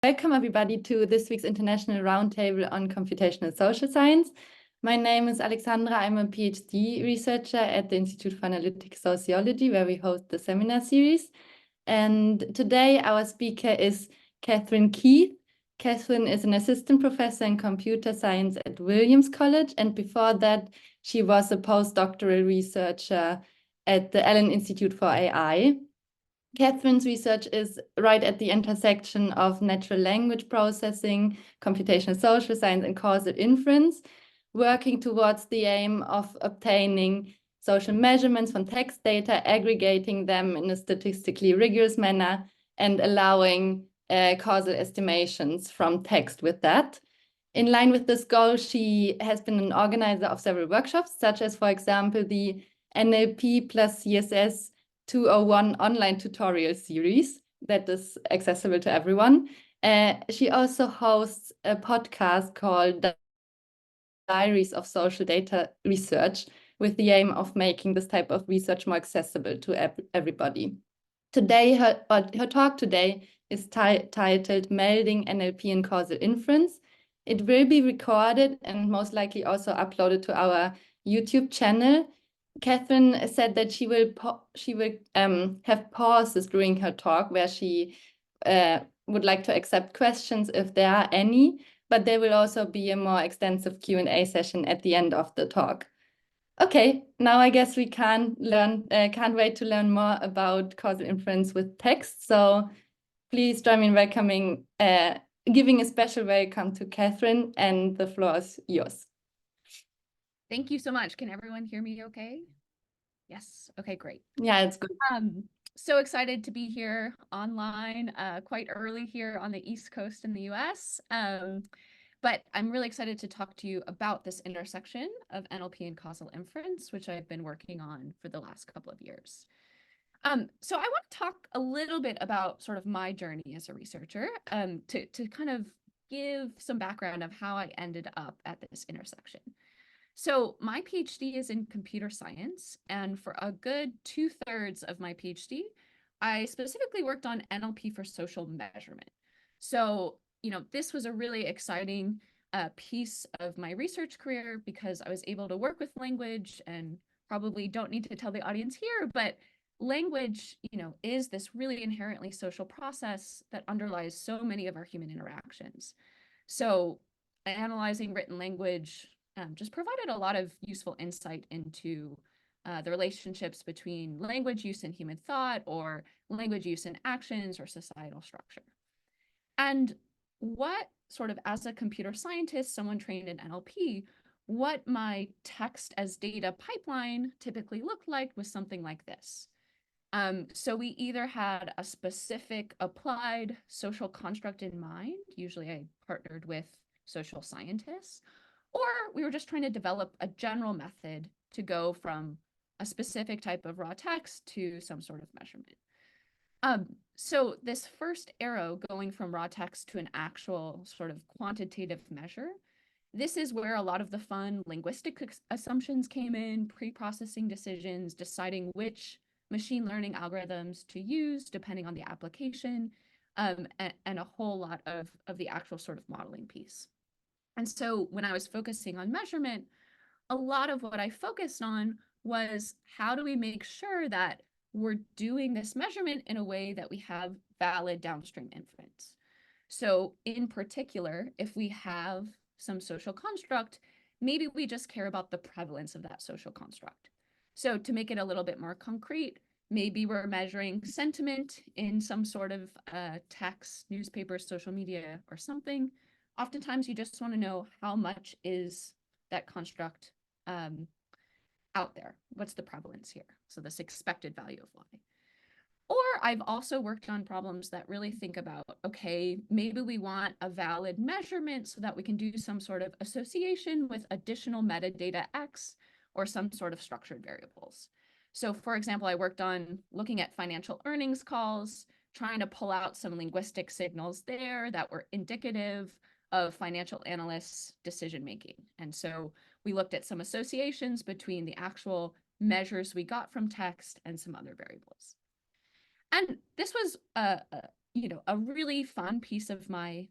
Welcome everybody to this week's International Roundtable on Computational Social Science. My name is Alexandra. I'm a PhD researcher at the Institute for Analytic Sociology, where we host the seminar series. And today our speaker is Katherine Keith. Katherine is an assistant professor in computer science at Williams College. And before that, she was a postdoctoral researcher at the Allen Institute for AI. Katherine's research is right at the intersection of natural language processing, computational social science, and causal inference, working towards the aim of obtaining social measurements from text data, aggregating them in a statistically rigorous manner, and allowing causal estimations from text with that. In line with this goal, she has been an organizer of several workshops, such as, for example, the NLP plus CSS 201 online tutorial series that is accessible to everyone. She also hosts a podcast called Diaries of Social Data Research with the aim of making this type of research more accessible to everybody. Today, her talk today is titled Melding NLP and Causal Inference. It will be recorded and most likely also uploaded to our YouTube channel. Katherine said that she will have pauses during her talk where she would like to accept questions if there are any, but there will also be a more extensive Q&A session at the end of the talk. Okay, now I guess we can't wait to learn more about causal inference with text. So please join me in welcoming, giving a special welcome to Katherine, and the floor is yours. Thank you so much. Can everyone hear me okay? Yes. Okay, great. Yeah, it's good. So excited to be here online, quite early here on the East Coast in the US. But I'm really excited to talk to you about this intersection of NLP and causal inference, which I've been working on for the last couple of years. So I want to talk a little bit about sort of my journey as a researcher, to kind of give some background of how I ended up at this intersection. So my PhD is in computer science, and for a good 2/3 of my PhD, I specifically worked on NLP for social measurement. So, this was a really exciting piece of my research career because I was able to work with language, and probably don't need to tell the audience here, but language, is this really inherently social process that underlies so many of our human interactions. So analyzing written language just provided a lot of useful insight into the relationships between language use in human thought, or language use in actions, or societal structure. And what sort of, as a computer scientist, someone trained in NLP, what my text as data pipeline typically looked like was something like this. So we either had a specific applied social construct in mind, usually I partnered with social scientists, or we were just trying to develop a general method to go from a specific type of raw text to some sort of measurement. So this first arrow going from raw text to an actual sort of quantitative measure, this is where a lot of the fun linguistic assumptions came in, pre-processing decisions, deciding which machine learning algorithms to use depending on the application, and a whole lot of the actual sort of modeling piece. And so when I was focusing on measurement, a lot of what I focused on was, how do we make sure that we're doing this measurement in a way that we have valid downstream inference? So in particular, if we have some social construct, maybe we just care about the prevalence of that social construct. So to make it a little bit more concrete, maybe we're measuring sentiment in some sort of text, newspaper, social media, or something. Oftentimes you just want to know, how much is that construct out there? What's the prevalence here? So this expected value of y. Or I've also worked on problems that really think about, okay, maybe we want a valid measurement so that we can do some sort of association with additional metadata X, or some sort of structured variables. So for example, I worked on looking at financial earnings calls, trying to pull out some linguistic signals there that were indicative of financial analysts' decision-making. And so we looked at some associations between the actual measures we got from text and some other variables. And this was a really fun piece of my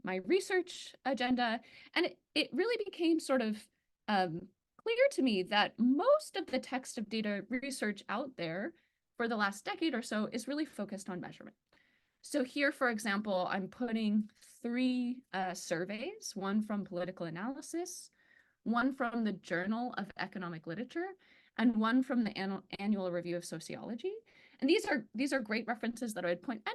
my research agenda, and it really became sort of clear to me that most of the text of data research out there for the last decade or so is really focused on measurement. So here, for example, I'm putting 3 surveys, one from Political Analysis, one from the Journal of Economic Literature, and one from the Annual Review of Sociology. And these are great references that I would point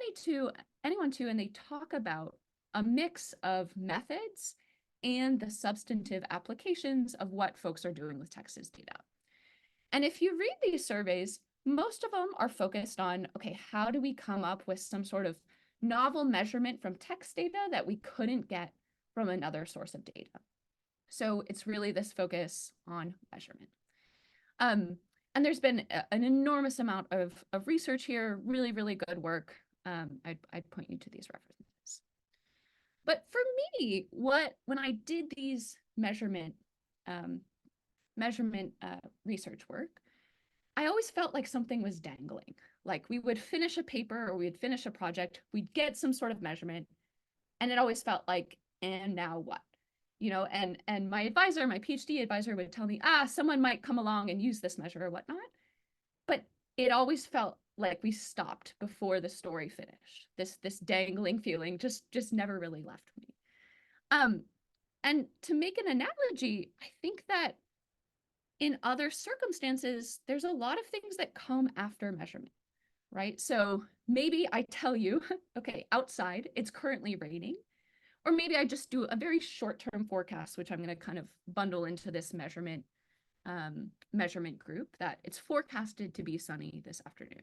anyone to, and they talk about a mix of methods and the substantive applications of what folks are doing with text as data. And if you read these surveys, most of them are focused on, okay, how do we come up with some sort of novel measurement from text data that we couldn't get from another source of data? So it's really this focus on measurement. And there's been an enormous amount of research here, really, really good work. I'd point you to these references. But for me, when I did these measurement research work, I always felt like something was dangling. Like we would finish a paper or we'd finish a project, we'd get some sort of measurement, and it always felt like, and now what? And my advisor, my PhD advisor, would tell me, someone might come along and use this measure or whatnot. But it always felt like we stopped before the story finished. This dangling feeling just never really left me. And to make an analogy, I think that in other circumstances, there's a lot of things that come after measurement, right? So maybe I tell you, okay, outside, it's currently raining. Or maybe I just do a very short-term forecast, which I'm going to kind of bundle into this measurement group, that it's forecasted to be sunny this afternoon.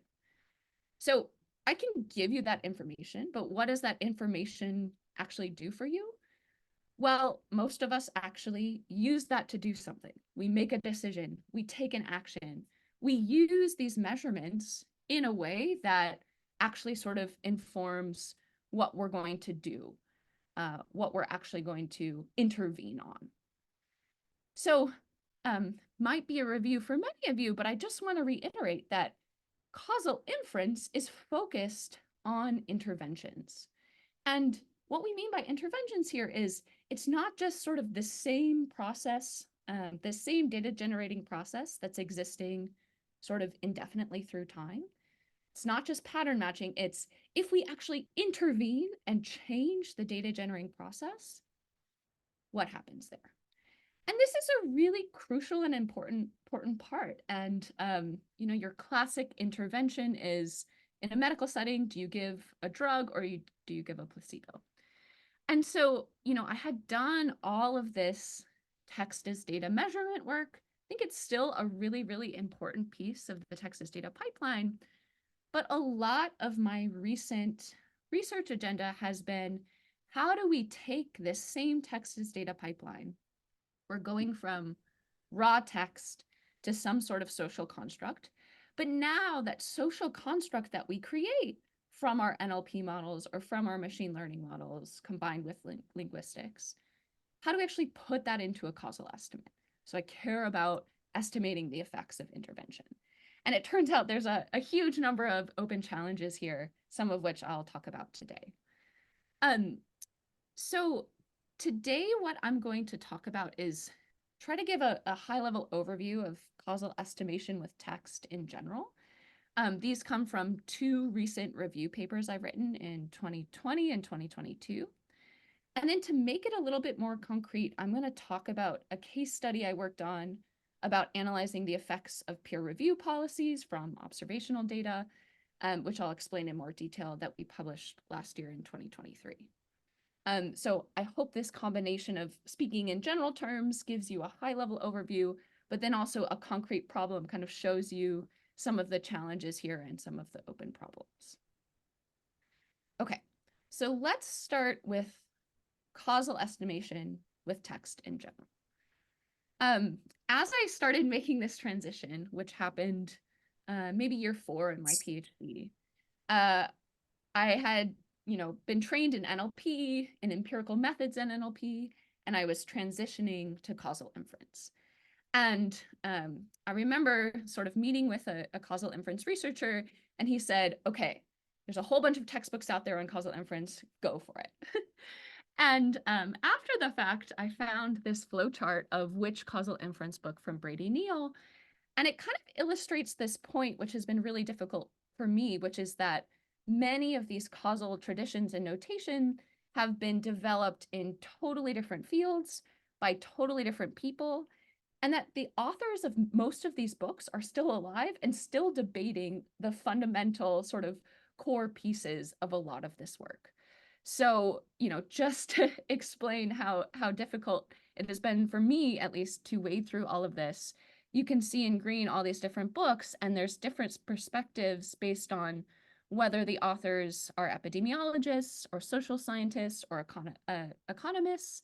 So I can give you that information, but what does that information actually do for you? Well, most of us actually use that to do something. We make a decision, we take an action, we use these measurements in a way that actually sort of informs what we're going to do. What we're actually going to intervene on. So might be a review for many of you, but I just want to reiterate that causal inference is focused on interventions. And what we mean by interventions here is it's not just sort of the same process, the same data generating process that's existing sort of indefinitely through time. It's not just pattern matching, it's if we actually intervene and change the data generating process, what happens there? And this is a really crucial and important part. And your classic intervention is in a medical setting, do you give a drug or do you give a placebo? And so, I had done all of this text as data measurement work. I think it's still a really, really important piece of the text as data pipeline. But a lot of my recent research agenda has been, how do we take this same text as data pipeline? We're going from raw text to some sort of social construct. But now that social construct that we create from our NLP models or from our machine learning models combined with linguistics, how do we actually put that into a causal estimate? So I care about estimating the effects of intervention. And it turns out there's a huge number of open challenges here, some of which I'll talk about today. So today, what I'm going to talk about is try to give a high-level overview of causal estimation with text in general. These come from 2 recent review papers I've written in 2020 and 2022. And then to make it a little bit more concrete, I'm going to talk about a case study I worked on about analyzing the effects of peer review policies from observational data, which I'll explain in more detail, that we published last year in 2023. So I hope this combination of speaking in general terms gives you a high-level overview, but then also a concrete problem kind of shows you some of the challenges here and some of the open problems. Okay, so let's start with causal estimation with text in general. As I started making this transition, which happened maybe year 4 in my PhD, I had been trained in NLP, in empirical methods in NLP, and I was transitioning to causal inference. And I remember sort of meeting with a causal inference researcher, and he said, okay, there's a whole bunch of textbooks out there on causal inference, go for it. And after the fact, I found this flowchart of which causal inference book from Brady Neal, and it kind of illustrates this point, which has been really difficult for me, which is that many of these causal traditions and notation have been developed in totally different fields by totally different people, and that the authors of most of these books are still alive and still debating the fundamental sort of core pieces of a lot of this work. So, just to explain how difficult it has been for me, at least, to wade through all of this, you can see in green all these different books, and there's different perspectives based on whether the authors are epidemiologists or social scientists or economists.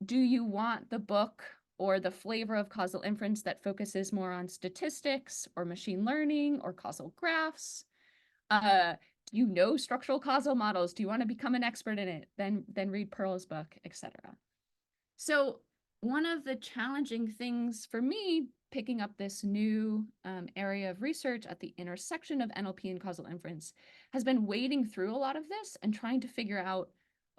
Do you want the book or the flavor of causal inference that focuses more on statistics or machine learning or causal graphs? Do you know structural causal models? Do you want to become an expert in it? Then read Pearl's book, etc. So one of the challenging things for me picking up this new area of research at the intersection of NLP and causal inference has been wading through a lot of this and trying to figure out,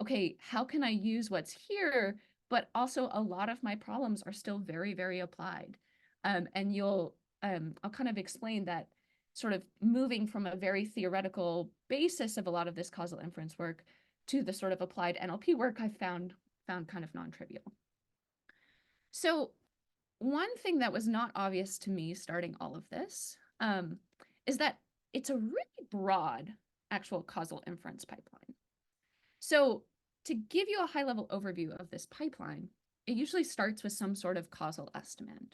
okay, how can I use what's here? But also a lot of my problems are still very, very applied. And I'll kind of explain that sort of moving from a very theoretical basis of a lot of this causal inference work to the sort of applied NLP work I found kind of non-trivial. So one thing that was not obvious to me starting all of this is that it's a really broad actual causal inference pipeline. So to give you a high-level overview of this pipeline, it usually starts with some sort of causal estimand.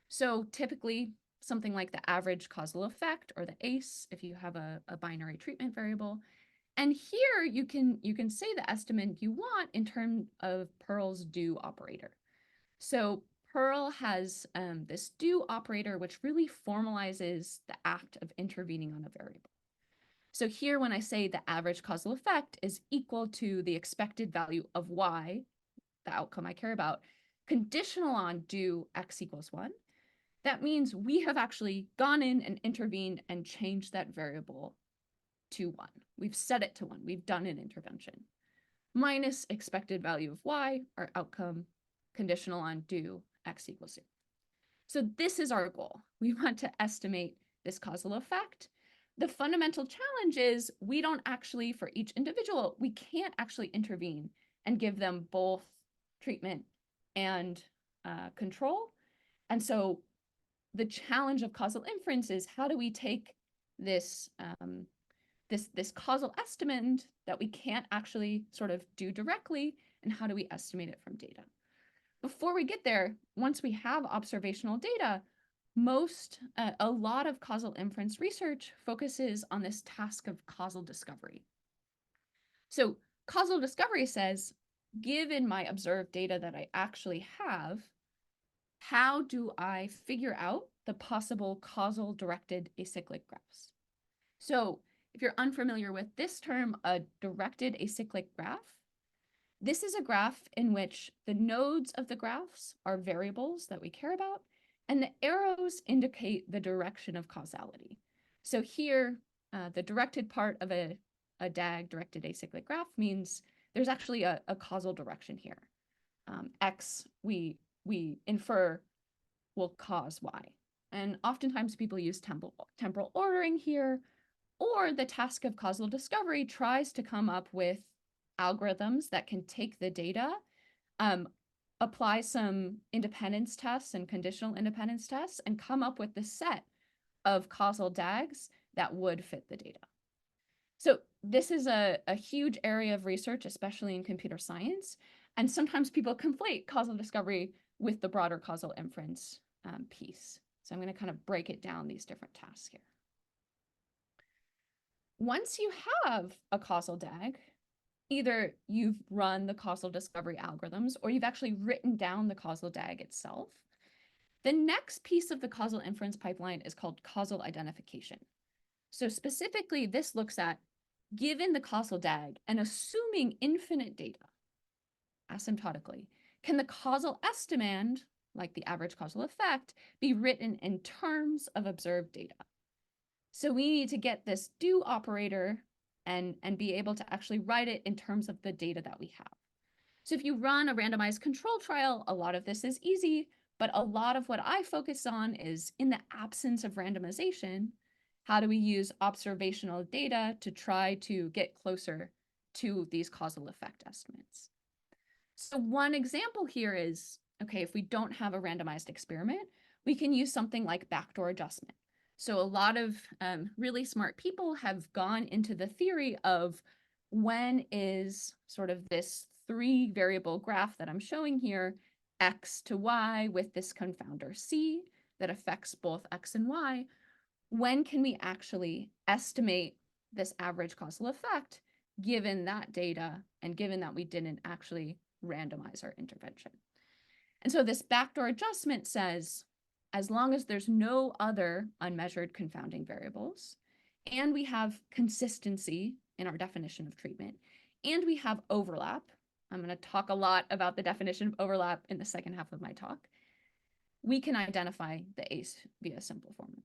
So typically something like the average causal effect, or the ACE, if you have a binary treatment variable. And here you can say the estimand you want in terms of Pearl's do operator. So Pearl has this do operator, which really formalizes the act of intervening on a variable. So here, when I say the average causal effect is equal to the expected value of y, the outcome I care about, conditional on do x equals 1, that means we have actually gone in and intervened and changed that variable to 1. We've set it to 1. We've done an intervention. Minus expected value of y, our outcome, conditional on do x equals 0. So this is our goal. We want to estimate this causal effect. The fundamental challenge is we don't actually, for each individual, we can't actually intervene and give them both treatment and control. And so the challenge of causal inference is how do we take this this causal estimand that we can't actually sort of do directly, and how do we estimate it from data? Before we get there, once we have observational data, a lot of causal inference research focuses on this task of causal discovery. So causal discovery says, given my observed data that I actually have, how do I figure out the possible causal directed acyclic graphs? So if you're unfamiliar with this term, a directed acyclic graph, this is a graph in which the nodes of the graphs are variables that we care about, and the arrows indicate the direction of causality. So here, the directed part of a DAG, directed acyclic graph, means there's actually a causal direction here. X, we infer, will cause Y. And oftentimes people use temporal ordering here, or the task of causal discovery tries to come up with algorithms that can take the data, apply some independence tests and conditional independence tests, and come up with the set of causal DAGs that would fit the data. So this is a huge area of research, especially in computer science. And sometimes people conflate causal discovery with the broader causal inference piece. So I'm going to kind of break it down, these different tasks here. Once you have a causal DAG, either you've run the causal discovery algorithms or you've actually written down the causal DAG itself. The next piece of the causal inference pipeline is called causal identification. So specifically, this looks at, given the causal DAG and assuming infinite data asymptotically, can the causal estimand, like the average causal effect, be written in terms of observed data? So we need to get this do operator and be able to actually write it in terms of the data that we have. So if you run a randomized control trial, a lot of this is easy, but a lot of what I focus on is in the absence of randomization, how do we use observational data to try to get closer to these causal effect estimates? So one example here is, okay, if we don't have a randomized experiment, we can use something like backdoor adjustment. So a lot of really smart people have gone into the theory of when is sort of this 3-variable graph that I'm showing here, x to y with this confounder c that affects both x and y, when can we actually estimate this average causal effect given that data and given that we didn't actually randomize our intervention? And so this backdoor adjustment says, as long as there's no other unmeasured confounding variables, and we have consistency in our definition of treatment, and we have overlap, I'm going to talk a lot about the definition of overlap in the second half of my talk, we can identify the ACE via simple formula.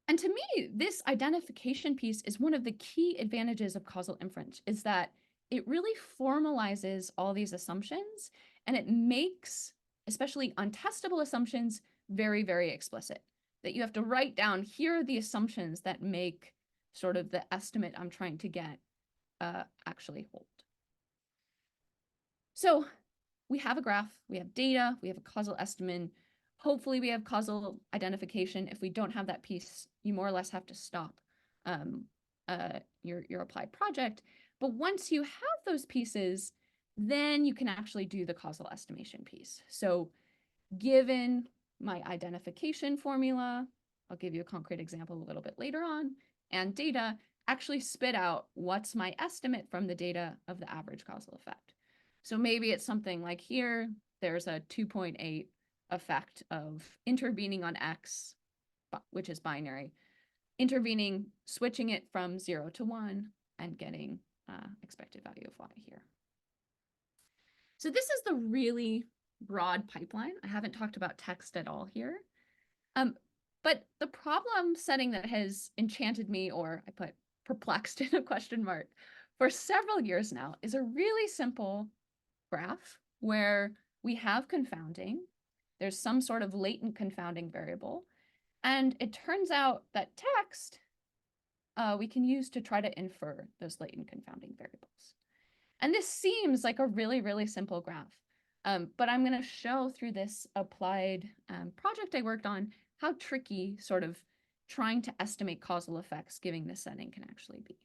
And to me, this identification piece is one of the key advantages of causal inference, is that it really formalizes all these assumptions, and it makes especially untestable assumptions very, very explicit. That you have to write down, here are the assumptions that make sort of the estimate I'm trying to get actually hold. So we have a graph, we have data, we have a causal estimate. Hopefully we have causal identification. If we don't have that piece, you more or less have to stop your applied project. But once you have those pieces, then you can actually do the causal estimation piece. So given my identification formula, I'll give you a concrete example a little bit later on, and data, actually spit out what's my estimate from the data of the average causal effect. So maybe it's something like here, there's a 2.8 effect of intervening on X, which is binary, intervening, switching it from 0 to 1, and getting expected value of Y here. So this is the really broad pipeline. I haven't talked about text at all here. But the problem setting that has enchanted me, or I put perplexed in a question mark, for several years now is a really simple graph where we have confounding. There's some sort of latent confounding variable. And it turns out that text we can use to try to infer those latent confounding variables. And this seems like a really, really simple graph. But I'm going to show through this applied project I worked on how tricky sort of trying to estimate causal effects given this setting can actually be.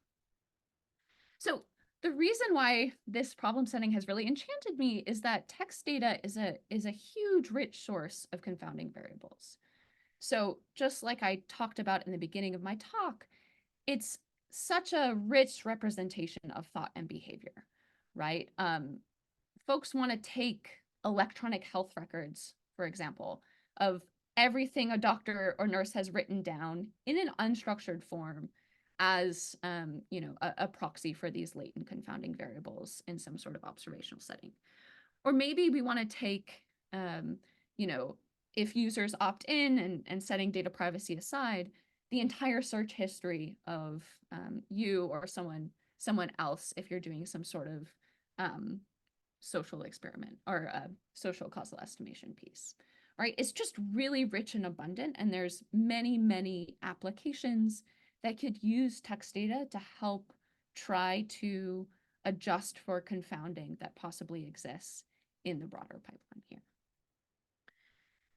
So the reason why this problem setting has really enchanted me is that text data is a huge, rich source of confounding variables. So just like I talked about in the beginning of my talk, it's such a rich representation of thought and behavior, right? Folks want to take electronic health records, for example, of everything a doctor or nurse has written down in an unstructured form as a proxy for these latent confounding variables in some sort of observational setting. Or maybe we want to take, if users opt in and setting data privacy aside, the entire search history of you or someone else if you're doing some sort of social experiment or a social causal estimation piece, right? It's just really rich and abundant, and there's many, many applications that could use text data to help try to adjust for confounding that possibly exists in the broader pipeline here.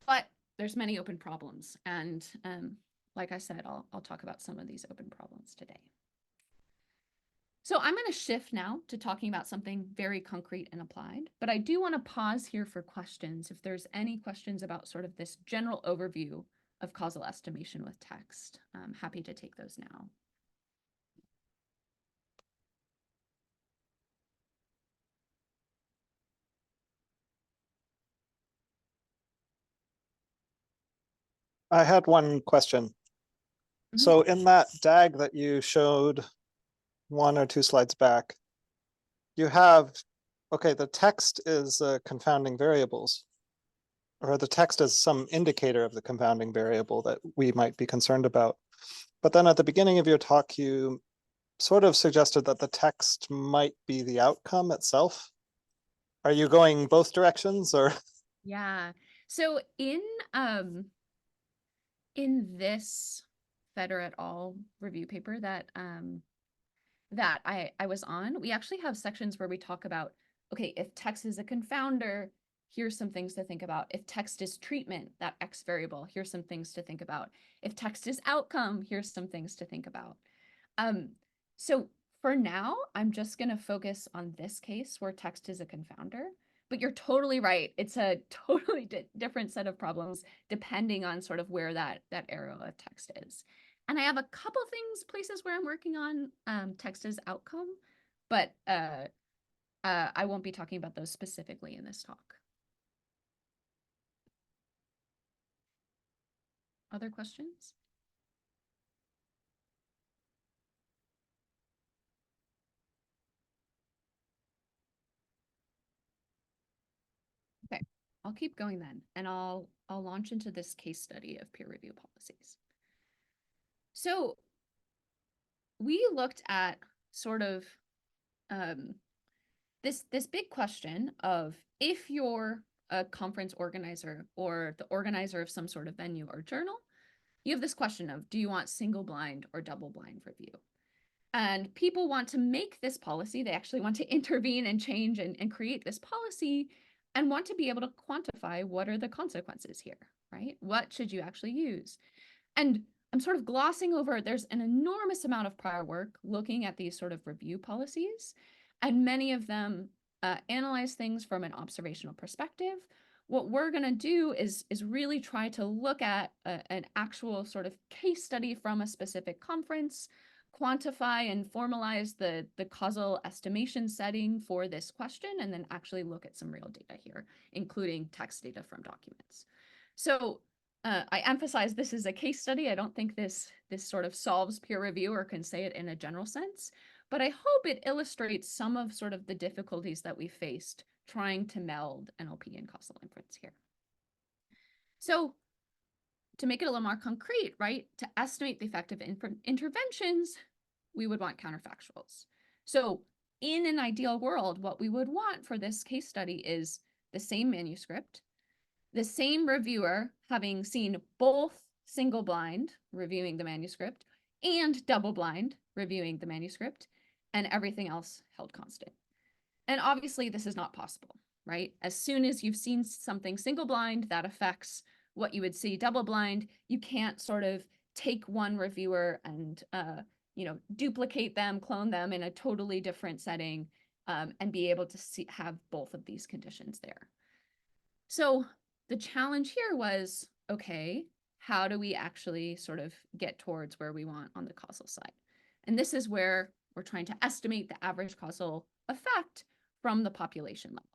But there's many open problems, and like I said, I'll talk about some of these open problems today. So I'm going to shift now to talking about something very concrete and applied, but I do want to pause here for questions. If there's any questions about sort of this general overview of causal estimation with text, I'm happy to take those now. I had one question. Mm-hmm. So in that DAG that you showed 1 or 2 slides back, you have, okay, the text is confounding variables, or the text as some indicator of the confounding variable that we might be concerned about. But then at the beginning of your talk, you sort of suggested that the text might be the outcome itself. Are you going both directions, or? Yeah. So in this Feder et al. Review paper that I was on, we actually have sections where we talk about, okay, if text is a confounder, here's some things to think about. If text is treatment, that X variable, here's some things to think about. If text is outcome, here's some things to think about. So for now, I'm just going to focus on this case where text is a confounder. But you're totally right. It's a totally different set of problems depending on sort of where that arrow of text is. And I have a couple places where I'm working on text as outcome, but I won't be talking about those specifically in this talk. Other questions? Okay, I'll keep going then, and I'll launch into this case study of peer review policies. So we looked at sort of this big question of, if you're a conference organizer or the organizer of some sort of venue or journal, you have this question of, do you want single blind or double blind review? And people want to make this policy. They actually want to intervene and change and create this policy and want to be able to quantify what are the consequences here, right? What should you actually use? And I'm sort of glossing over, there's an enormous amount of prior work looking at these sort of review policies, and many of them analyze things from an observational perspective. What we're going to do is really try to look at an actual sort of case study from a specific conference, quantify and formalize the causal estimation setting for this question, and then actually look at some real data here, including text data from documents. So I emphasize this is a case study. I don't think this sort of solves peer review or can say it in a general sense, but I hope it illustrates some of sort of the difficulties that we faced trying to meld NLP and causal inference here. So to make it a little more concrete, right, to estimate the effect of interventions, we would want counterfactuals. So in an ideal world, what we would want for this case study is the same manuscript, the same reviewer having seen both single blind reviewing the manuscript and double blind reviewing the manuscript, and everything else held constant. And obviously this is not possible, right? As soon as you've seen something single blind, that affects what you would see double blind. You can't sort of take one reviewer and duplicate them, clone them in a totally different setting, and be able to have both of these conditions there. So the challenge here was, okay, how do we actually sort of get towards where we want on the causal side? And this is where we're trying to estimate the average causal effect from the population level.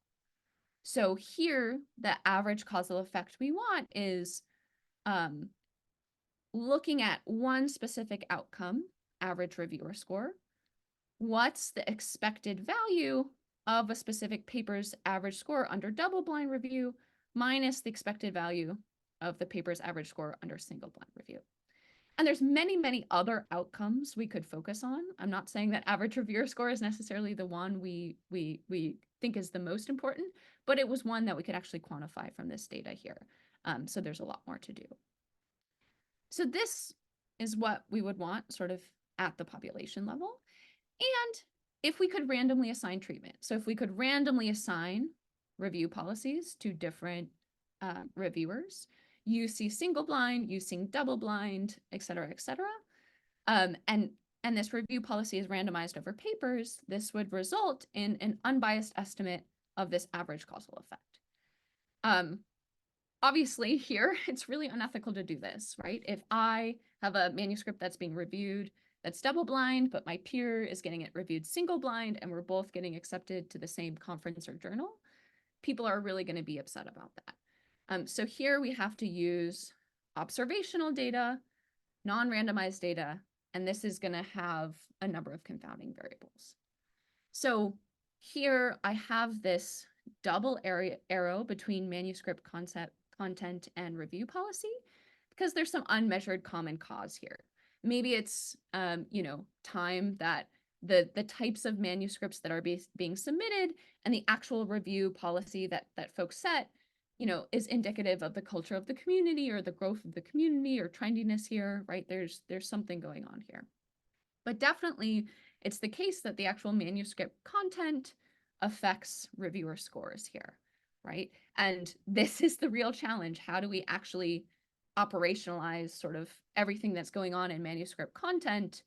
So here, the average causal effect we want is looking at one specific outcome, average reviewer score. What's the expected value of a specific paper's average score under double-blind review minus the expected value of the paper's average score under single-blind review? And there's many, many other outcomes we could focus on. I'm not saying that average reviewer score is necessarily the one we think is the most important, but it was one that we could actually quantify from this data here. So there's a lot more to do. So this is what we would want sort of at the population level. And if we could randomly assign treatment, so if we could randomly assign review policies to different reviewers, you see single blind, you see double blind, et cetera, and this review policy is randomized over papers, this would result in an unbiased estimate of this average causal effect. Obviously here, it's really unethical to do this, right? If I have a manuscript that's being reviewed that's double blind, but my peer is getting it reviewed single blind, and we're both getting accepted to the same conference or journal, people are really going to be upset about that. So here we have to use observational data, non-randomized data, and this is going to have a number of confounding variables. So here I have this double arrow between manuscript content and review policy, because there's some unmeasured common cause here. Maybe it's, time that the types of manuscripts that are being submitted and the actual review policy that folks set, is indicative of the culture of the community or the growth of the community or trendiness here, right? There's something going on here. But definitely it's the case that the actual manuscript content affects reviewer scores here, right? And this is the real challenge. How do we actually operationalize sort of everything that's going on in manuscript content?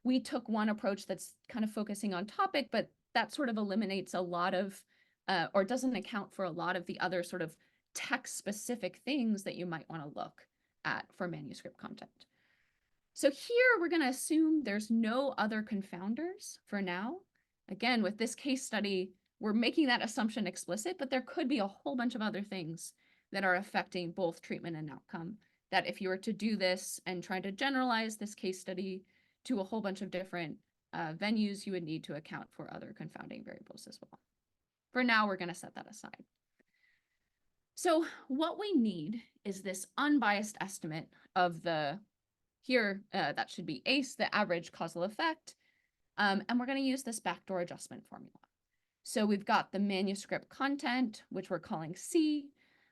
We took one approach that's kind of focusing on topic, but that sort of eliminates a lot of, or doesn't account for a lot of the other sort of text-specific things that you might want to look at for manuscript content. So here we're going to assume there's no other confounders for now. Again, with this case study, we're making that assumption explicit, but there could be a whole bunch of other things that are affecting both treatment and outcome, that if you were to do this and try to generalize this case study to a whole bunch of different venues, you would need to account for other confounding variables as well. For now, we're going to set that aside. So what we need is this unbiased estimate of the, here, that should be ACE, the average causal effect. And we're going to use this backdoor adjustment formula. So we've got the manuscript content, which we're calling C,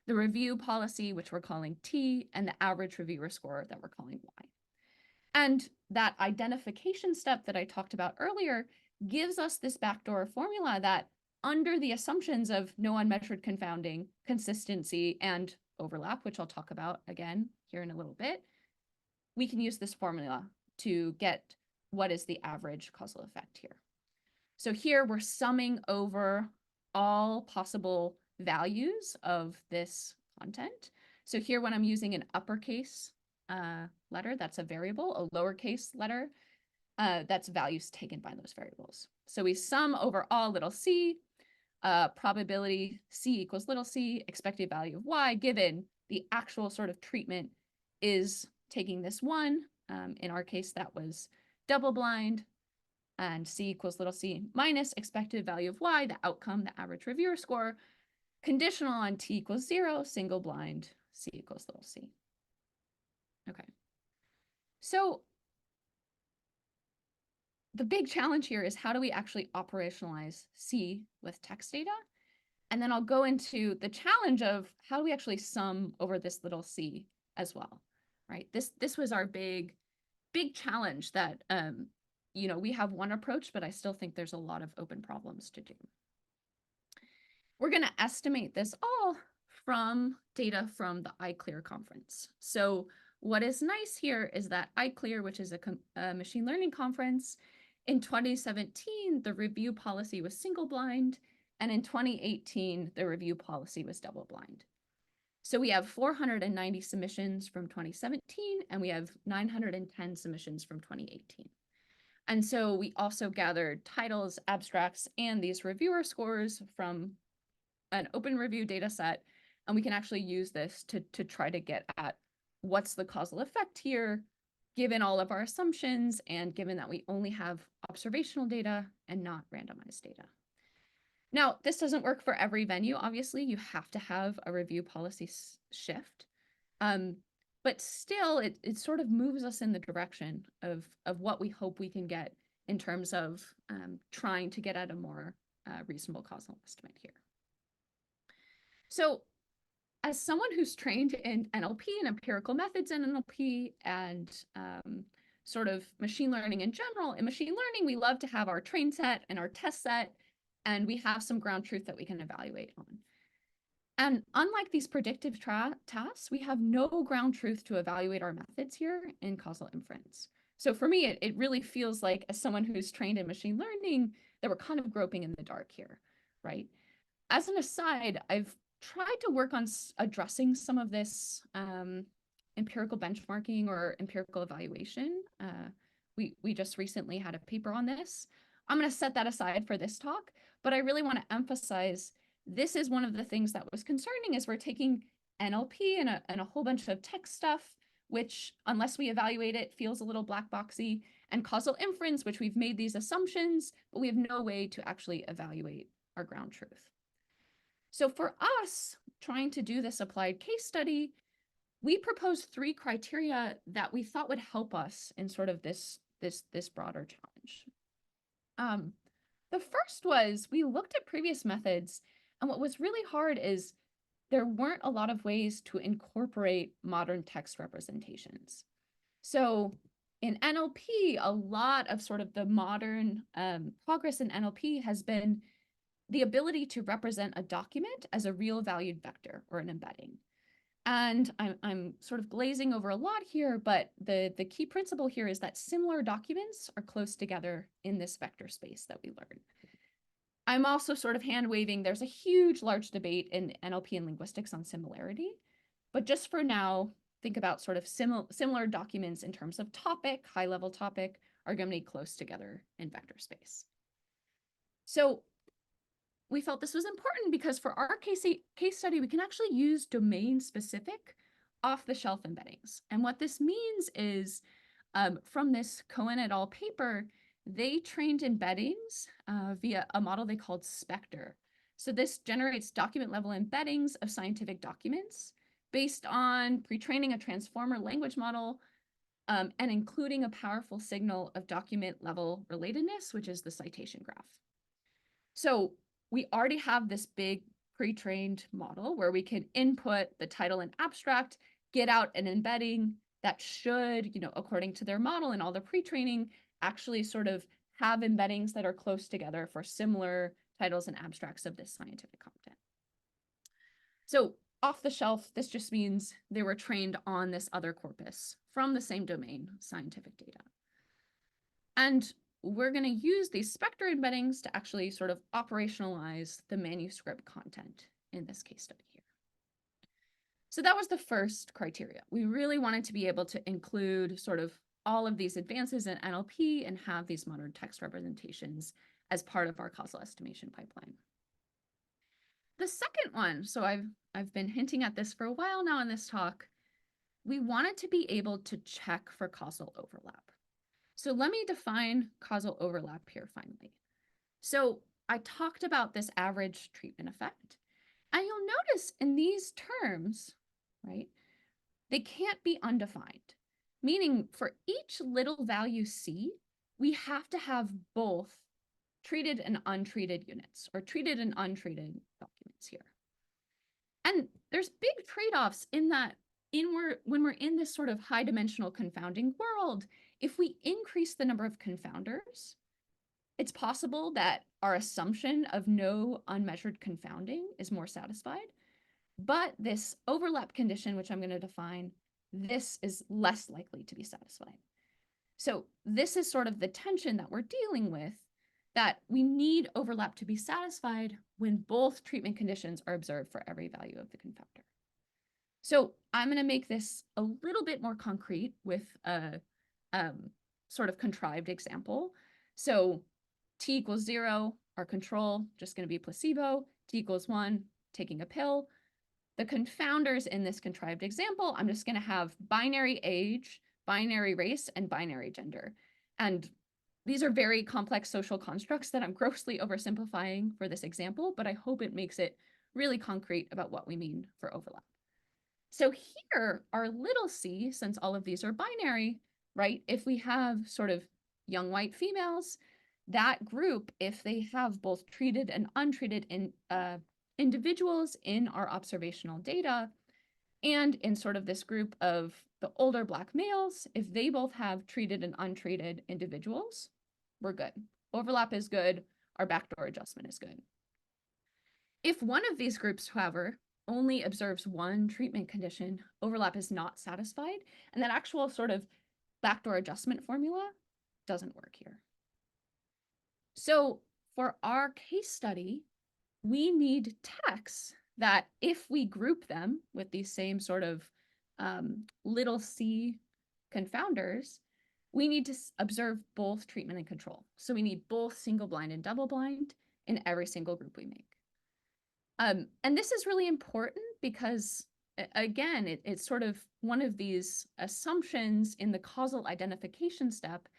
the review policy, which we're calling T, and the average reviewer score that we're calling Y. And that identification step that I talked about earlier gives us this backdoor formula that, under the assumptions of no unmeasured confounding, consistency, and overlap, which I'll talk about again here in a little bit, we can use this formula to get what is the average causal effect here. So here we're summing over all possible values of this content. So here when I'm using an uppercase letter, that's a variable, a lowercase letter, that's values taken by those variables. So we sum over all little c, probability c equals little c, expected value of y, given the actual sort of treatment is taking this one. In our case, that was double blind, and c equals little c minus expected value of y, the outcome, the average reviewer score, conditional on t equals 0, single blind, c equals little c. Okay. So the big challenge here is, how do we actually operationalize C with text data? And then I'll go into the challenge of how do we actually sum over this little c as well, right? This was our big challenge that, we have one approach, but I still think there's a lot of open problems to do. We're going to estimate this all from data from the iClear conference. So what is nice here is that iClear, which is a machine learning conference, in 2017, the review policy was single blind, and in 2018, the review policy was double blind. So we have 490 submissions from 2017, and we have 910 submissions from 2018. And so we also gathered titles, abstracts, and these reviewer scores from an open review data set, and we can actually use this to try to get at what's the causal effect here, given all of our assumptions, and given that we only have observational data and not randomized data. Now, this doesn't work for every venue. Obviously, you have to have a review policy shift. But still, it sort of moves us in the direction of what we hope we can get in terms of trying to get at a more reasonable causal estimate here. So as someone who's trained in NLP and empirical methods in NLP and sort of machine learning in general, in machine learning, we love to have our train set and our test set, and we have some ground truth that we can evaluate on. And unlike these predictive tasks, we have no ground truth to evaluate our methods here in causal inference. So for me, it really feels like, as someone who's trained in machine learning, that we're kind of groping in the dark here, right? As an aside, I've tried to work on addressing some of this empirical benchmarking or empirical evaluation. We just recently had a paper on this. I'm going to set that aside for this talk, but I really want to emphasize this is one of the things that was concerning, is we're taking NLP and a whole bunch of text stuff, which, unless we evaluate it, feels a little black boxy, and causal inference, which we've made these assumptions, but we have no way to actually evaluate our ground truth. So for us, trying to do this applied case study, we proposed 3 criteria that we thought would help us in sort of this broader challenge. The first was we looked at previous methods, and what was really hard is there weren't a lot of ways to incorporate modern text representations. So in NLP, a lot of sort of the modern progress in NLP has been the ability to represent a document as a real valued vector or an embedding. And I'm sort of glazing over a lot here, but the key principle here is that similar documents are close together in this vector space that we learn. I'm also sort of hand waving. There's a huge, large debate in NLP and linguistics on similarity. But just for now, think about sort of similar documents in terms of topic, high-level topic, are going to be close together in vector space. So we felt this was important because for our case study, we can actually use domain-specific off-the-shelf embeddings. And what this means is from this Cohen et al. Paper, they trained embeddings via a model they called Spectre. So this generates document-level embeddings of scientific documents based on pre-training a transformer language model and including a powerful signal of document-level relatedness, which is the citation graph. So we already have this big pre-trained model where we can input the title and abstract, get out an embedding that should, according to their model and all the pre-training, actually sort of have embeddings that are close together for similar titles and abstracts of this scientific content. So off the shelf, this just means they were trained on this other corpus from the same domain, scientific data. And we're going to use these Spectre embeddings to actually sort of operationalize the manuscript content in this case study here. So that was the first criteria. We really wanted to be able to include sort of all of these advances in NLP and have these modern text representations as part of our causal estimation pipeline. The second one, so I've been hinting at this for a while now in this talk, we wanted to be able to check for causal overlap. So let me define causal overlap here finally. So I talked about this average treatment effect, and you'll notice in these terms, right, they can't be undefined, meaning for each little value C, we have to have both treated and untreated units or treated and untreated documents here. And there's big trade-offs in that when we're in this sort of high dimensional confounding world, if we increase the number of confounders, it's possible that our assumption of no unmeasured confounding is more satisfied. But this overlap condition, which I'm going to define, this is less likely to be satisfied. So this is sort of the tension that we're dealing with, that we need overlap to be satisfied when both treatment conditions are observed for every value of the confounder. So I'm going to make this a little bit more concrete with a sort of contrived example. So t equals 0, our control, just going to be placebo. T equals 1, taking a pill. The confounders in this contrived example, I'm just going to have binary age, binary race, and binary gender. And these are very complex social constructs that I'm grossly oversimplifying for this example, but I hope it makes it really concrete about what we mean for overlap. So here, our little c, since all of these are binary, right? If we have sort of young white females, that group, if they have both treated and untreated individuals in our observational data, and in sort of this group of the older Black males, if they both have treated and untreated individuals, we're good. Overlap is good. Our backdoor adjustment is good. If one of these groups, however, only observes one treatment condition, overlap is not satisfied, and that actual sort of backdoor adjustment formula doesn't work here. So for our case study, we need texts that if we group them with these same sort of little c confounders, we need to observe both treatment and control. So we need both single blind and double blind in every single group we make. And this is really important because, again, it's sort of one of these assumptions in the causal identification step.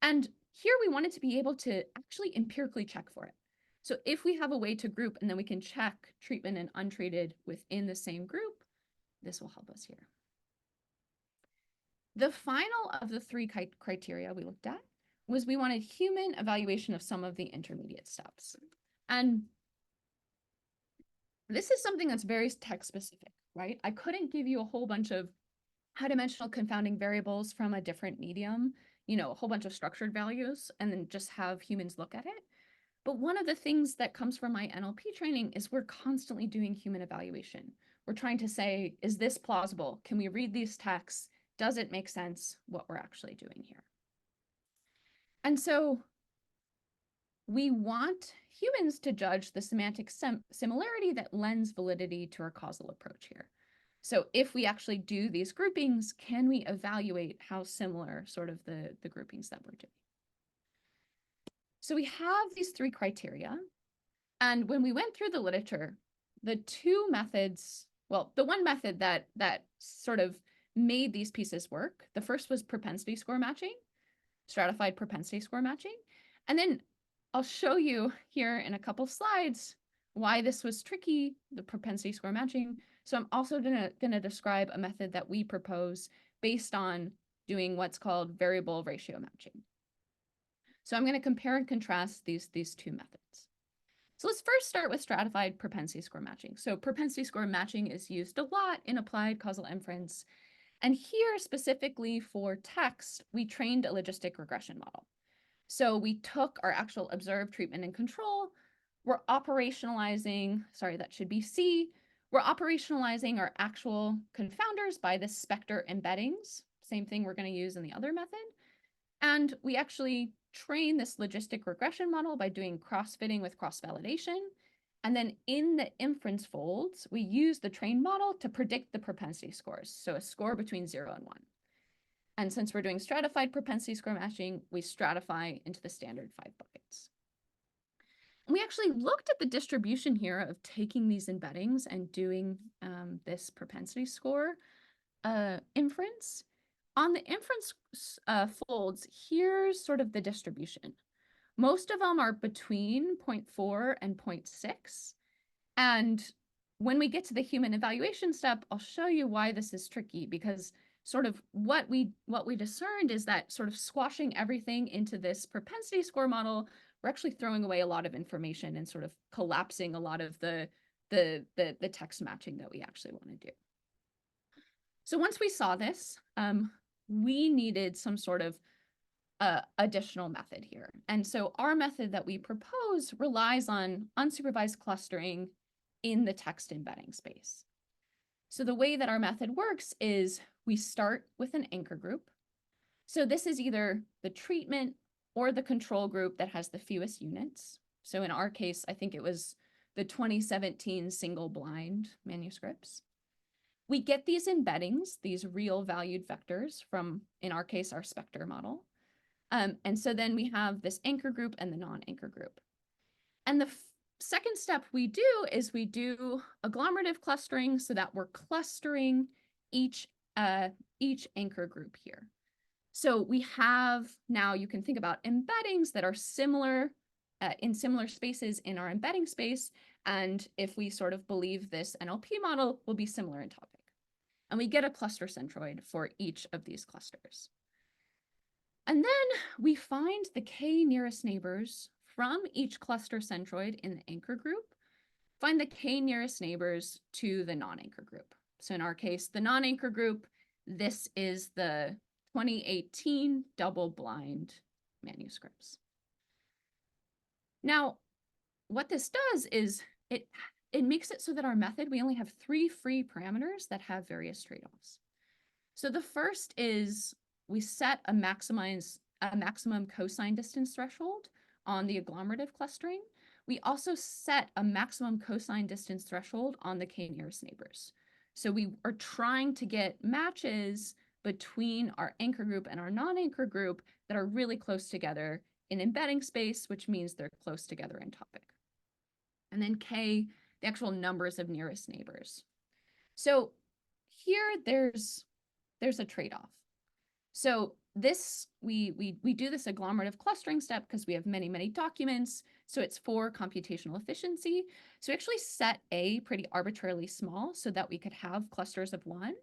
And here we wanted to be able to actually empirically check for it. So if we have a way to group and then we can check treatment and untreated within the same group, this will help us here. The final of the three criteria we looked at was we wanted human evaluation of some of the intermediate steps. And this is something that's very text specific, right? I couldn't give you a whole bunch of high-dimensional confounding variables from a different medium, you know, a whole bunch of structured values, and then just have humans look at it. But one of the things that comes from my NLP training is we're constantly doing human evaluation. We're trying to say, is this plausible? Can we read these texts? Does it make sense what we're actually doing here? And so we want humans to judge the semantic similarity that lends validity to our causal approach here. So if we actually do these groupings, can we evaluate how similar sort of the groupings that we're doing? So we have these three criteria. And when we went through the literature, the two methods, well, the one method that sort of made these pieces work, the first was propensity score matching, stratified propensity score matching. And then I'll show you here in a couple slides why this was tricky, the propensity score matching. So I'm also gonna describe a method that we propose based on doing what's called variable ratio matching. So I'm gonna compare and contrast these two methods. So let's first start with stratified propensity score matching. So propensity score matching is used a lot in applied causal inference. And here specifically for text, we trained a logistic regression model. So we took our actual observed treatment and control. We're operationalizing, sorry, that should be C. We're operationalizing our actual confounders by the Spectre embeddings, same thing we're going to use in the other method. And we actually train this logistic regression model by doing cross-fitting with cross-validation. And then in the inference folds, we use the trained model to predict the propensity scores. So a score between 0 and 1. And since we're doing stratified propensity score matching, we stratify into the standard 5 buckets. And we actually looked at the distribution here of taking these embeddings and doing this propensity score inference. On the inference folds, here's sort of the distribution. Most of them are between 0.4 and 0.6. And when we get to the human evaluation step, I'll show you why this is tricky, because sort of what we discerned is that sort of squashing everything into this propensity score model, we're actually throwing away a lot of information and sort of collapsing a lot of the text matching that we actually want to do. So once we saw this, we needed some sort of additional method here. And so our method that we propose relies on unsupervised clustering in the text embedding space. So the way that our method works is we start with an anchor group. So this is either the treatment or the control group that has the fewest units. So in our case, I think it was the 2017 single blind manuscripts. We get these embeddings, these real valued vectors from, in our case, our Spectre model. And so then we have this anchor group and the non-anchor group. And the second step we do is we do agglomerative clustering so that we're clustering each anchor group here. So we have, now you can think about embeddings that are similar in similar spaces in our embedding space. And if we sort of believe this NLP model will be similar in topic. And we get a cluster centroid for each of these clusters. And then we find the k nearest neighbors from each cluster centroid in the anchor group, find the k nearest neighbors to the non-anchor group. So in our case, the non-anchor group, this is the 2018 double-blind manuscripts. Now, what this does is it makes it so that our method, we only have 3 free parameters that have various trade-offs. So the first is we set a maximum cosine distance threshold on the agglomerative clustering. We also set a maximum cosine distance threshold on the k nearest neighbors. So we are trying to get matches between our anchor group and our non-anchor group that are really close together in embedding space, which means they're close together in topic. And then k, the actual numbers of nearest neighbors. So here there's a trade-off. So this, we do this agglomerative clustering step because we have many, many documents. So it's for computational efficiency. So we actually set A pretty arbitrarily small so that we could have clusters of 1.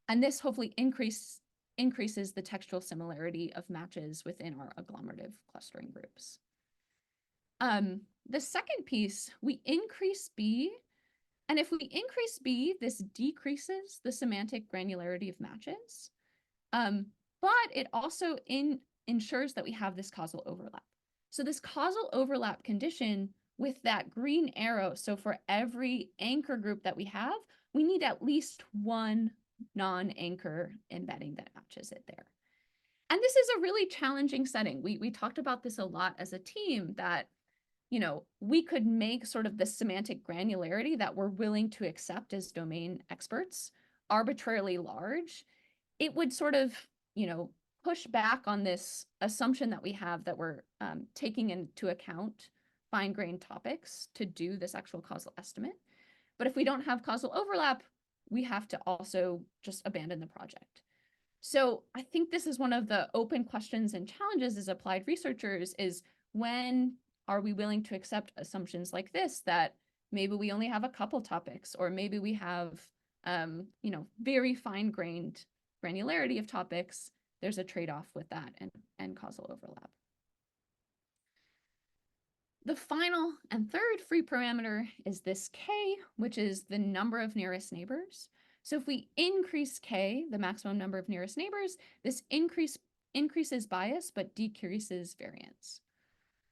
And this hopefully increases the textual similarity of matches within our agglomerative clustering groups. The second piece, we increase B. And if we increase B, this decreases the semantic granularity of matches. But it also ensures that we have this causal overlap. So this causal overlap condition with that green arrow, so for every anchor group that we have, we need at least one non-anchor embedding that matches it there. And this is a really challenging setting. We talked about this a lot as a team, that we could make sort of the semantic granularity that we're willing to accept as domain experts arbitrarily large. It would sort of, push back on this assumption that we have that we're taking into account fine-grained topics to do this actual causal estimate. But if we don't have causal overlap, we have to also just abandon the project. So I think this is one of the open questions and challenges as applied researchers is, when are we willing to accept assumptions like this, that maybe we only have a couple topics, or maybe we have, very fine-grained granularity of topics? There's a trade-off with that and causal overlap. The final and third free parameter is this K, which is the number of nearest neighbors. So if we increase K, the maximum number of nearest neighbors, this increases bias but decreases variance.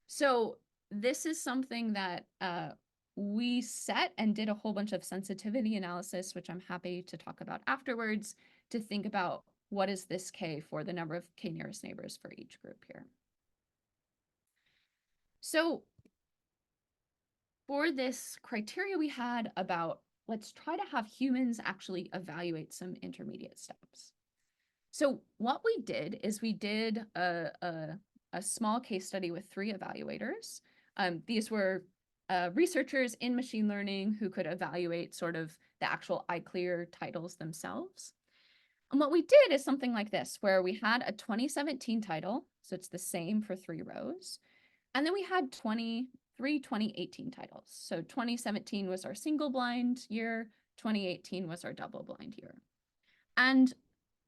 So this is something that we set and did a whole bunch of sensitivity analysis, which I'm happy to talk about afterwards, to think about what is this K for the number of K nearest neighbors for each group here. So for this criteria, we had about, let's try to have humans actually evaluate some intermediate steps. So what we did is we did a small case study with 3 evaluators. These were researchers in machine learning who could evaluate sort of the actual iClear titles themselves. And what we did is something like this, where we had a 2017 title, so it's the same for 3 rows. And then we had 3 2018 titles. So 2017 was our single blind year, 2018 was our double blind year. And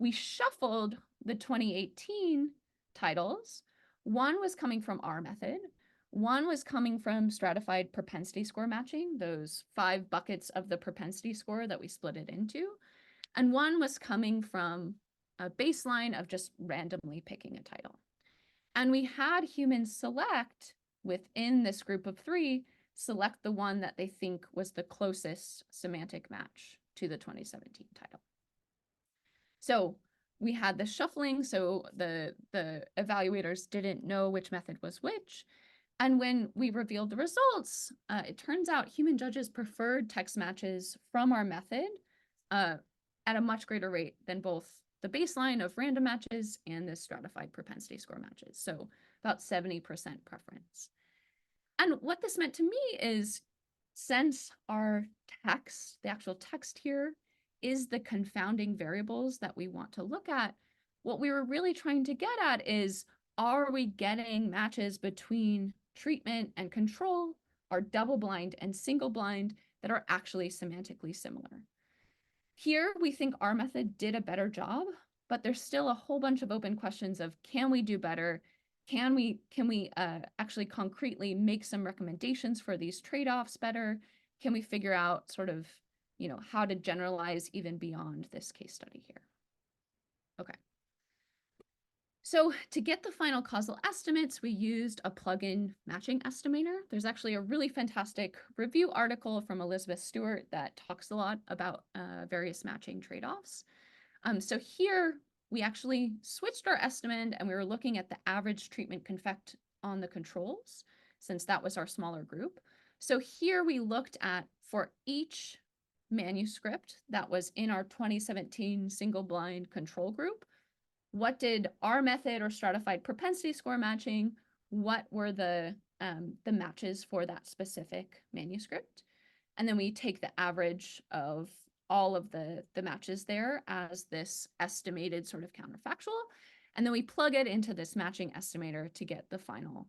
we shuffled the 2018 titles. One was coming from our method. One was coming from stratified propensity score matching, those 5 buckets of the propensity score that we split it into. And one was coming from a baseline of just randomly picking a title. And we had humans select, within this group of 3, select the one that they think was the closest semantic match to the 2017 title. So we had the shuffling, so the evaluators didn't know which method was which. And when we revealed the results, it turns out human judges preferred text matches from our method at a much greater rate than both the baseline of random matches and the stratified propensity score matches. So about 70% preference. And what this meant to me is, since our text, the actual text here, is the confounding variables that we want to look at, what we were really trying to get at is, are we getting matches between treatment and control, or double blind and single blind, that are actually semantically similar? Here, we think our method did a better job, but there's still a whole bunch of open questions of, can we do better? Can we actually concretely make some recommendations for these trade-offs better? Can we figure out sort of, how to generalize even beyond this case study here? Okay. So to get the final causal estimates, we used a plugin matching estimator. There's actually a really fantastic review article from Elizabeth Stewart that talks a lot about various matching trade-offs. So here we actually switched our estimate, and we were looking at the average treatment confect on the controls, since that was our smaller group. So here we looked at, for each manuscript that was in our 2017 single blind control group, what did our method or stratified propensity score matching, what were the matches for that specific manuscript? And then we take the average of all of the matches there as this estimated sort of counterfactual, and then we plug it into this matching estimator to get the final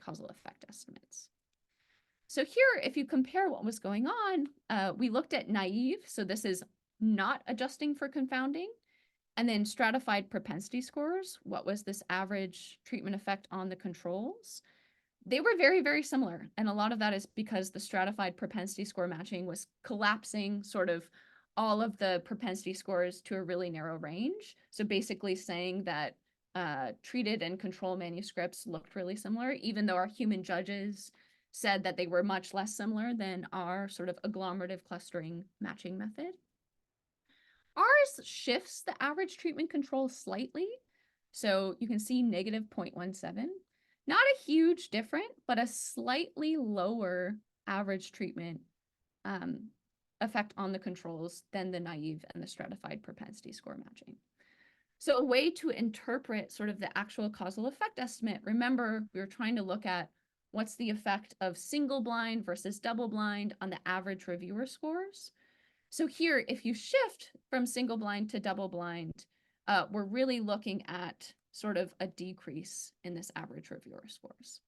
causal effect estimates. So here, if you compare what was going on, we looked at naive. So this is not adjusting for confounding. And then stratified propensity scores. What was this average treatment effect on the controls? They were very, very similar. And a lot of that is because the stratified propensity score matching was collapsing sort of all of the propensity scores to a really narrow range. So basically saying that treated and control manuscripts looked really similar, even though our human judges said that they were much less similar than our sort of agglomerative clustering matching method. Ours shifts the average treatment control slightly. So you can see negative 0.17. Not a huge difference, but a slightly lower average treatment effect on the controls than the naive and the stratified propensity score matching. So a way to interpret sort of the actual causal effect estimate, remember, we were trying to look at what's the effect of single blind versus double blind on the average reviewer scores. So here, if you shift from single blind to double blind, we're really looking at sort of a decrease in this average reviewer scores.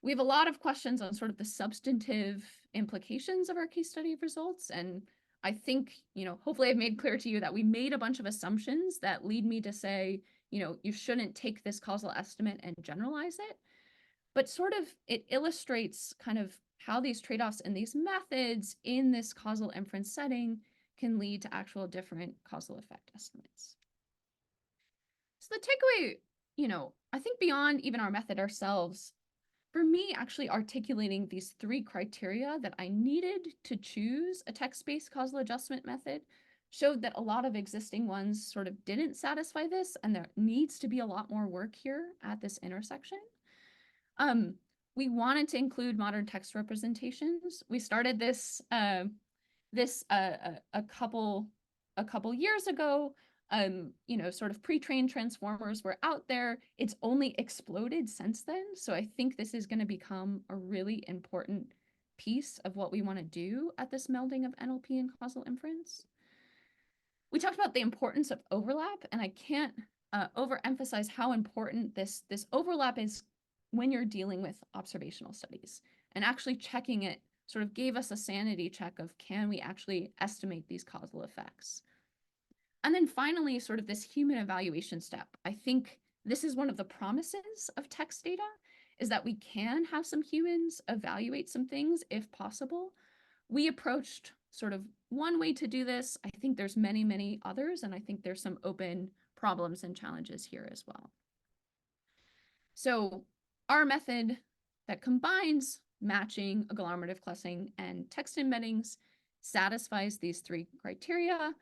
We have a lot of questions on sort of the substantive implications of our case study results. And I think, hopefully I've made clear to you that we made a bunch of assumptions that lead me to say, you shouldn't take this causal estimate and generalize it. But sort of it illustrates kind of how these trade-offs and these methods in this causal inference setting can lead to actual different causal effect estimates. So the takeaway, I think beyond even our method ourselves, for me, actually articulating these 3 criteria that I needed to choose a text-based causal adjustment method showed that a lot of existing ones sort of didn't satisfy this, and there needs to be a lot more work here at this intersection. We wanted to include modern text representations. We started this a couple years ago. Sort of pre-trained transformers were out there. It's only exploded since then. So I think this is going to become a really important piece of what we want to do at this melding of NLP and causal inference. We talked about the importance of overlap, and I can't overemphasize how important this overlap is when you're dealing with observational studies. And actually checking it sort of gave us a sanity check of, can we actually estimate these causal effects? And then finally, sort of this human evaluation step. I think this is one of the promises of text data, is that we can have some humans evaluate some things if possible. We approached sort of one way to do this. I think there's many, many others, and I think there's some open problems and challenges here as well. So our method that combines matching, agglomerative clustering, and text embeddings satisfies these 3 criteria.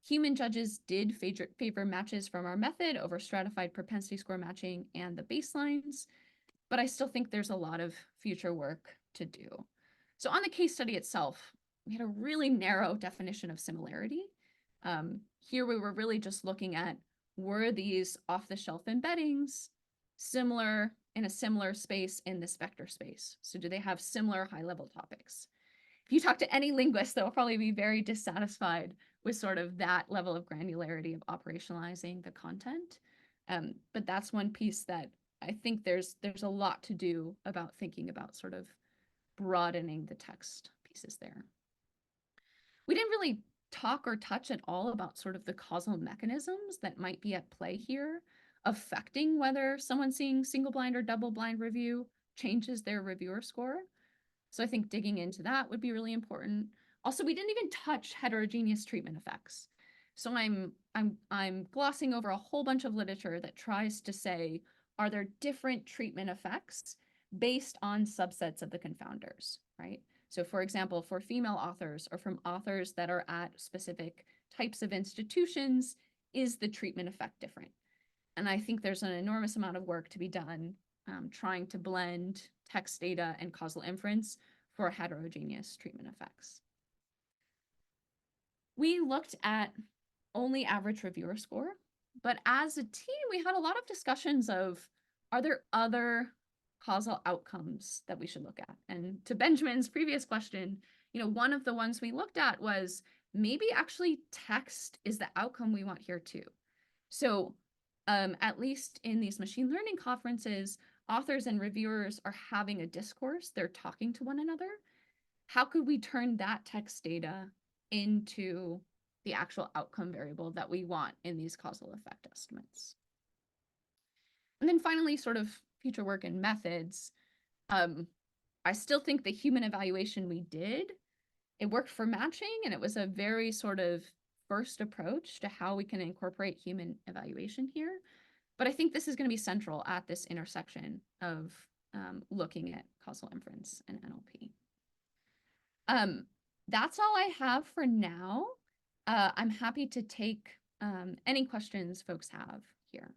Human judges did favor matches from our method over stratified propensity score matching and the baselines, but I still think there's a lot of future work to do. So on the case study itself, we had a really narrow definition of similarity. Here we were really just looking at, were these off-the-shelf embeddings similar in a similar space in this vector space? So do they have similar high-level topics? If you talk to any linguist, they'll probably be very dissatisfied with sort of that level of granularity of operationalizing the content. But that's one piece that I think there's a lot to do about thinking about sort of broadening the text pieces there. We didn't really talk or touch at all about sort of the causal mechanisms that might be at play here, affecting whether someone seeing single blind or double blind review changes their reviewer score. So I think digging into that would be really important. Also, we didn't even touch heterogeneous treatment effects. So I'm glossing over a whole bunch of literature that tries to say, are there different treatment effects based on subsets of the confounders, right? So for example, for female authors or from authors that are at specific types of institutions, is the treatment effect different? And I think there's an enormous amount of work to be done trying to blend text data and causal inference for heterogeneous treatment effects. We looked at only average reviewer score, but as a team, we had a lot of discussions of, are there other causal outcomes that we should look at? And to Benjamin's previous question, one of the ones we looked at was maybe actually text is the outcome we want here too. So at least in these machine learning conferences, authors and reviewers are having a discourse, they're talking to one another, how could we turn that text data into the actual outcome variable that we want in these causal effect estimates? And then finally, sort of future work and methods. I still think the human evaluation we did, it worked for matching, and it was a very sort of first approach to how we can incorporate human evaluation here. But I think this is going to be central at this intersection of looking at causal inference and NLP. That's all I have for now. I'm happy to take any questions folks have here.